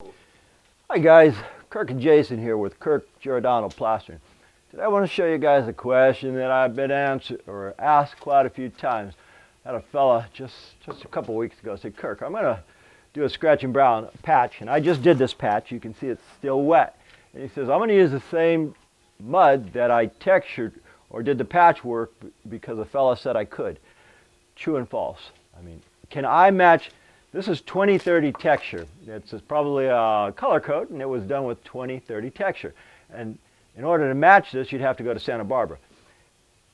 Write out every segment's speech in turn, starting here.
Hi guys, Kirk and Jason here with Kirk Giordano Plastering. Today I want to show you guys a question that I've been asked quite a few times. I had a fella just a couple weeks ago say, Kirk, I'm going to do a scratch and brown patch, and I just did this patch. You can see it's still wet. And he says, I'm going to use the same mud that I textured or did the patch work because a fella said I could. True and false. I mean, can I match? This is 20-30 texture. It's probably a color coat, and it was done with 20-30 texture. And in order to match this, you'd have to go to Santa Barbara.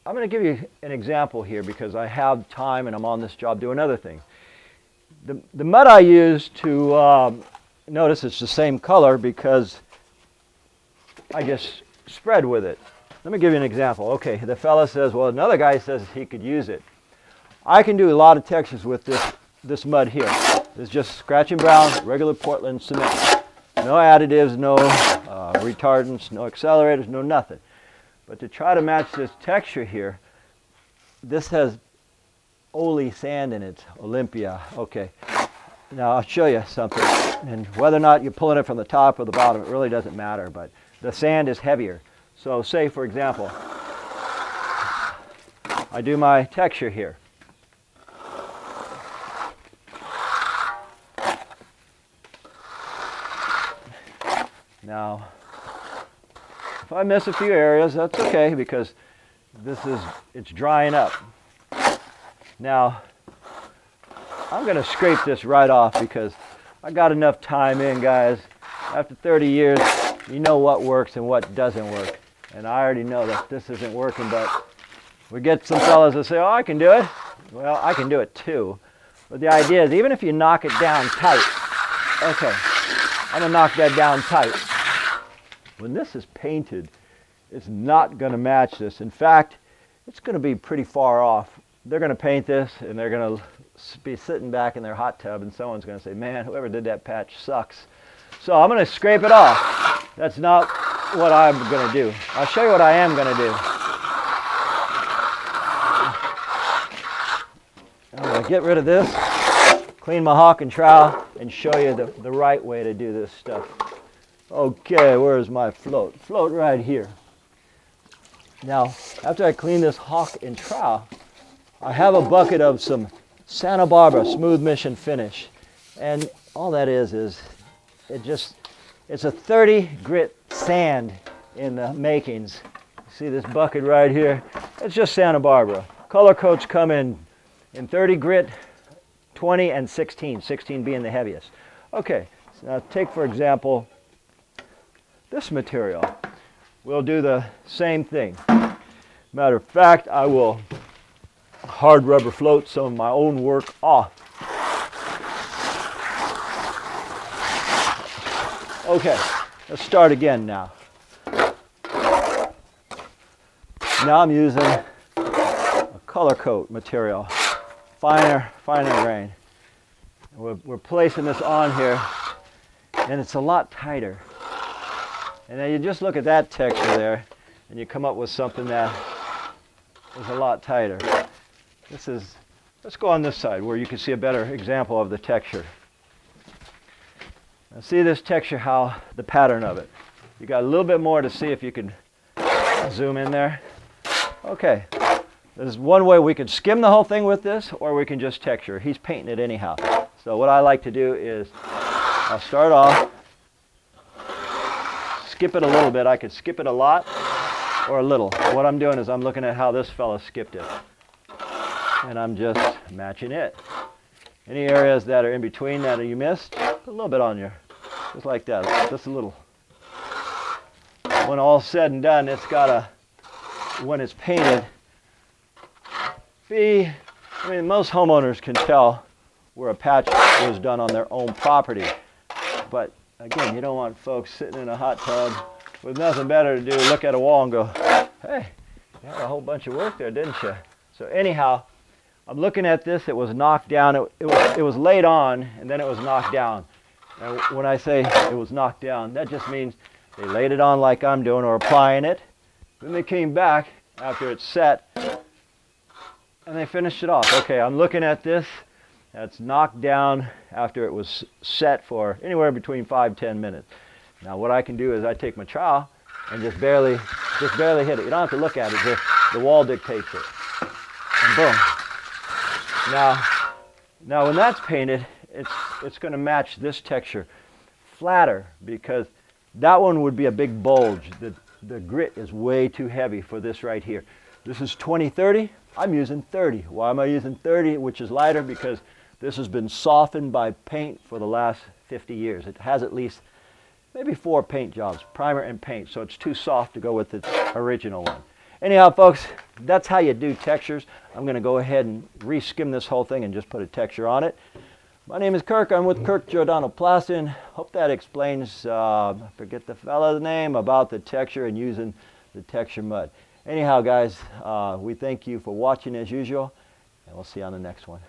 I'm going to give you an example here because I have time and I'm on this job doing other things. The mud I used to, notice it's the same color because I just spread with it. Let me give you an example. Okay, the fella says, well, another guy says he could use it. I can do a lot of textures with this mud here. It's just scratch and brown, regular Portland cement. No additives, no retardants, no accelerators, no nothing. But to try to match this texture here, this has Ole sand in it, Olympia. Okay, now I'll show you something. And whether or not you're pulling it from the top or the bottom, it really doesn't matter, but the sand is heavier. So say, for example, I do my texture here. Now, if I miss a few areas, that's okay because it's drying up. Now, I'm going to scrape this right off because I got enough time in, guys. After 30 years, you know what works and what doesn't work. And I already know that this isn't working, but we get some fellas that say, oh, I can do it. Well, I can do it too. But the idea is, even if you knock it down tight, okay, I'm going to knock that down tight. When this is painted, it's not going to match this. In fact, it's going to be pretty far off. They're going to paint this and they're going to be sitting back in their hot tub and someone's going to say, man, whoever did that patch sucks. So I'm going to scrape it off. That's not what I'm going to do. I'll show you what I am going to do. I'm going to get rid of this, clean my hawk and trowel, and show you the right way to do this stuff. Okay, where's my float? Float right here. Now, after I clean this hawk and trowel, I have a bucket of some Santa Barbara Smooth Mission Finish. And all that is it's a 30 grit sand in the makings. See this bucket right here? It's just Santa Barbara. Color coats come in 30 grit, 20, and 16, 16 being the heaviest. Okay, so now take, for example, this material. We'll do the same thing. Matter of fact, I will hard rubber float some of my own work off. Okay, let's start again now. Now I'm using a color coat material, finer grain. We're placing this on here, and it's a lot tighter. And then you just look at that texture there, and you come up with something that is a lot tighter. Let's go on this side where you can see a better example of the texture. Now see this texture, how the pattern of it. You got a little bit more to see if you can zoom in there. Okay, there's one way we can skim the whole thing with this, or we can just texture. He's painting it anyhow. So what I like to do is, I'll start off, skip it a little bit. I could skip it a lot or a little. What I'm doing is I'm looking at how this fella skipped it. And I'm just matching it. Any areas that are in between that you missed, put a little bit on you. Just like that, just a little. When all's said and done, it's got when it's painted, most homeowners can tell where a patch was done on their own property. But again, you don't want folks sitting in a hot tub with nothing better to do, look at a wall and go, hey, you had a whole bunch of work there, didn't you? So anyhow, I'm looking at this. It was knocked down. It was laid on, and then it was knocked down. And when I say it was knocked down, that just means they laid it on like I'm doing or applying it. Then they came back after it's set, and they finished it off. Okay, I'm looking at this, that's knocked down after it was set for anywhere between 5-10 minutes. Now what I can do is I take my trowel and just barely hit it. You don't have to look at it. The wall dictates it. And boom. Now when that's painted, it's going to match this texture flatter, because that one would be a big bulge. The grit is way too heavy for this right here. This is 20/30. I'm using 30. Why am I using 30, which is lighter? Because this has been softened by paint for the last 50 years. It has at least maybe 4 paint jobs, primer and paint, so it's too soft to go with the original one. Anyhow, folks, that's how you do textures. I'm going to go ahead and re-skim this whole thing and just put a texture on it. My name is Kirk. I'm with Kirk Giordano Plastering. Hope that explains, I forget the fella's name, about the texture and using the texture mud. Anyhow, guys, we thank you for watching as usual, and we'll see you on the next one.